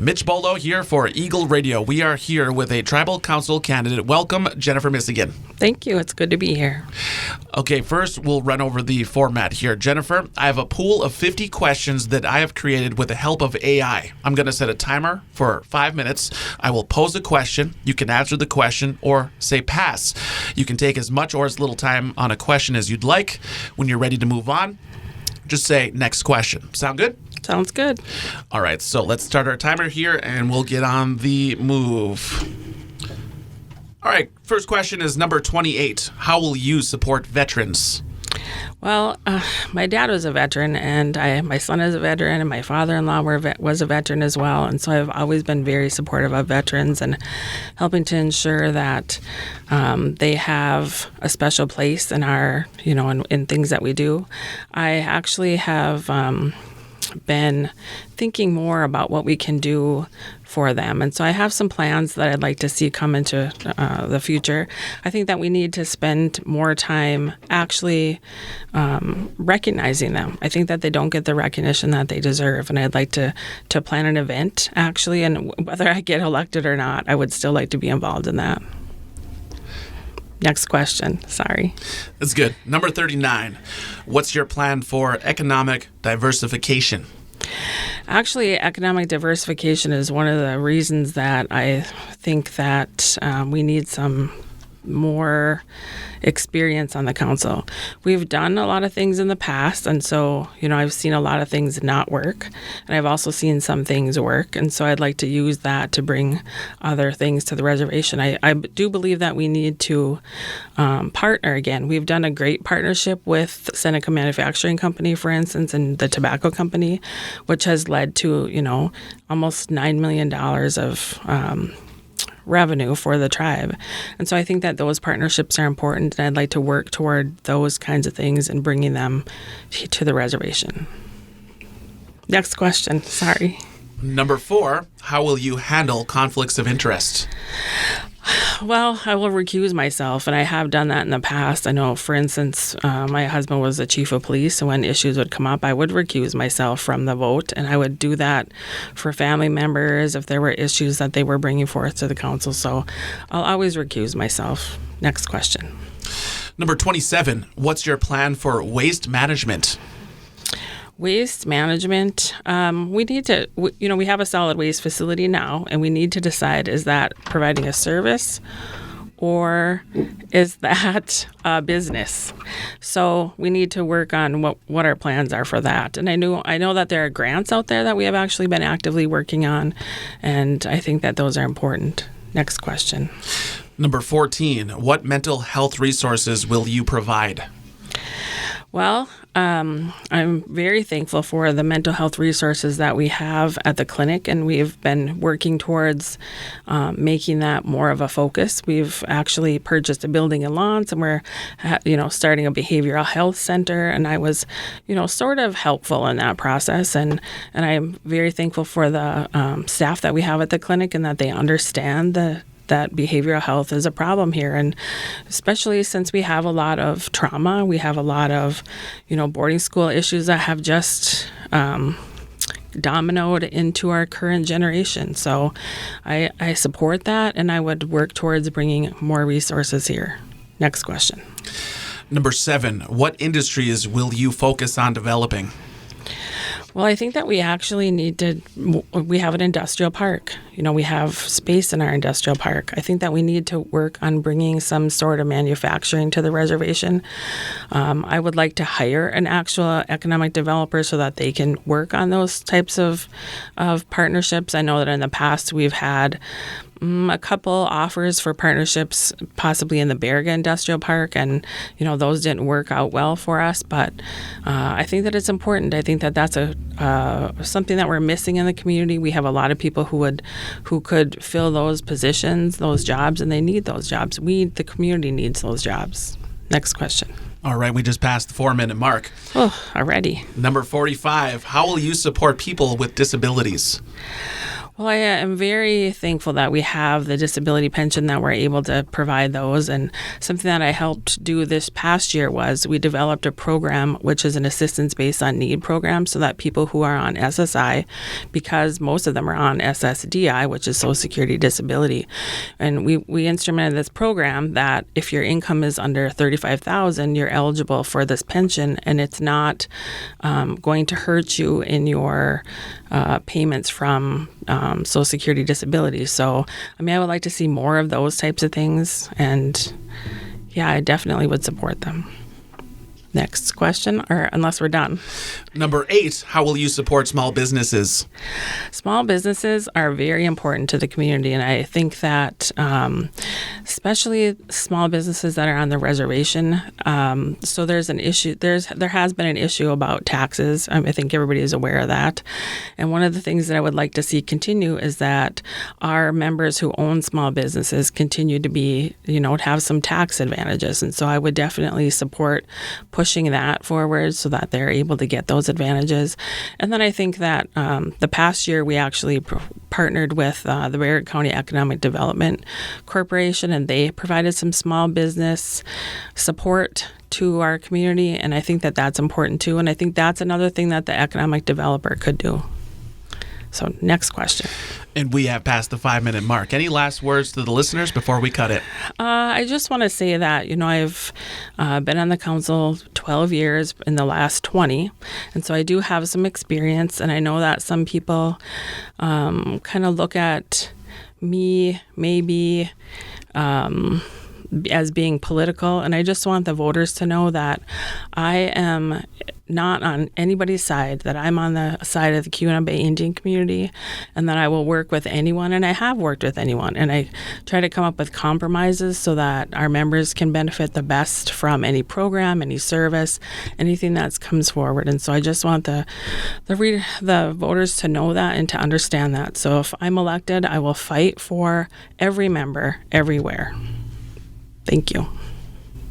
Mitch Boldo here for Eagle Radio. We are here with a tribal council candidate. Welcome, Jennifer Misegan. Thank you. It's good to be here. Okay, first we'll run over the format here. Jennifer, I have a pool of 50 questions that I have created with the help of AI. I'm going to set a timer for 5 minutes. I will pose a question. You can answer the question or say pass. You can take as much or as little time on a question as you'd like. When you're ready to move on, just say next question. Sound good? Sounds good. All right, so let's start our timer here and we'll get on the move. All right, first question is number 28. How will you support veterans? Well, my dad was a veteran, and my son is a veteran, and my father-in-law was a veteran as well. And so I've always been very supportive of veterans and helping to ensure that they have a special place in our, in things that we do. I actually have been thinking more about what we can do for them. And so I have some plans that I'd like to see come into the future. I think that we need to spend more time actually recognizing them. I think that they don't get the recognition that they deserve. And I'd like to plan an event, actually. And whether I get elected or not, I would still like to be involved in that. Next question. Sorry. That's good. Number 39. What's your plan for economic diversification? Actually, economic diversification is one of the reasons that I think that we need some more experience on the council. We've done a lot of things in the past, and so, I've seen a lot of things not work, and I've also seen some things work, and so I'd like to use that to bring other things to the reservation. I do believe that we need to partner again. We've done a great partnership with Seneca Manufacturing Company, for instance, and the tobacco company, which has led to, almost $9 million of revenue for the tribe. And so I think that those partnerships are important, and I'd like to work toward those kinds of things and bringing them to the reservation. Next question. Sorry. Number 4, how will you handle conflicts of interest? Well, I will recuse myself, and I have done that in the past. I know, for instance, my husband was the chief of police, and when issues would come up, I would recuse myself from the vote, and I would do that for family members if there were issues that they were bringing forth to the council. So I'll always recuse myself. Next question. Number 27, what's your plan for waste management? Waste management, we need to, we have a solid waste facility now, and we need to decide, is that providing a service or is that a business? So we need to work on what our plans are for that. And I know that there are grants out there that we have actually been actively working on, and I think that those are important. Next question. Number 14, what mental health resources will you provide? Well, I'm very thankful for the mental health resources that we have at the clinic, and we've been working towards making that more of a focus. We've actually purchased a building in Lawrence, and we're, starting a behavioral health center, and I was, sort of helpful in that process, and I'm very thankful for the staff that we have at the clinic and that they understand that behavioral health is a problem here. And especially since we have a lot of trauma, we have a lot of, boarding school issues that have just dominoed into our current generation. So I support that, and I would work towards bringing more resources here. Next question. Number 7, what industries will you focus on developing? Well, I think that we actually we have an industrial park. We have space in our industrial park. I think that we need to work on bringing some sort of manufacturing to the reservation. I would like to hire an actual economic developer so that they can work on those types of partnerships. I know that in the past we've had a couple offers for partnerships, possibly in the Misegan Industrial Park, and those didn't work out well for us. But I think that it's important. I think that that's something that we're missing in the community. We have a lot of people who could fill those positions, those jobs, and they need those jobs. The community needs those jobs. Next question. All right, we just passed the 4-minute mark. Oh, already. Number 45, how will you support people with disabilities? Well, I am very thankful that we have the disability pension, that we're able to provide those. And something that I helped do this past year was we developed a program, which is an assistance based on need program, so that people who are on SSI, because most of them are on SSDI, which is Social Security Disability, and we instrumented this program that if your income is under $35,000, you're eligible for this pension, and it's not going to hurt you in your payments from Social Security Disability. So, I would like to see more of those types of things, and yeah, I definitely would support them. Next question, or unless we're done. Number 8, how will you support small businesses? Small businesses are very important to the community, and I think that especially small businesses that are on the reservation. So there's an issue. There has been an issue about taxes. I think everybody is aware of that. And one of the things that I would like to see continue is that our members who own small businesses continue to be, have some tax advantages. And so I would definitely support pushing that forward so that they're able to get those advantages. And then I think that the past year we actually partnered with the Brevard County Economic Development Corporation, and they provided some small business support to our community, and I think that that's important too. And I think that's another thing that the economic developer could do. So next question. And we have passed the 5-minute mark. Any last words to the listeners before we cut it? I just want to say that, I've been on the council 12 years, in the last 20. And so I do have some experience. And I know that some people kind of look at me maybe as being political. And I just want the voters to know that I am not on anybody's side, that I'm on the side of the Keweenaw Bay Indian community, and that I will work with anyone, and I have worked with anyone. And I try to come up with compromises so that our members can benefit the best from any program, any service, anything that comes forward. And so I just want the voters to know that and to understand that. So if I'm elected, I will fight for every member everywhere. Thank you.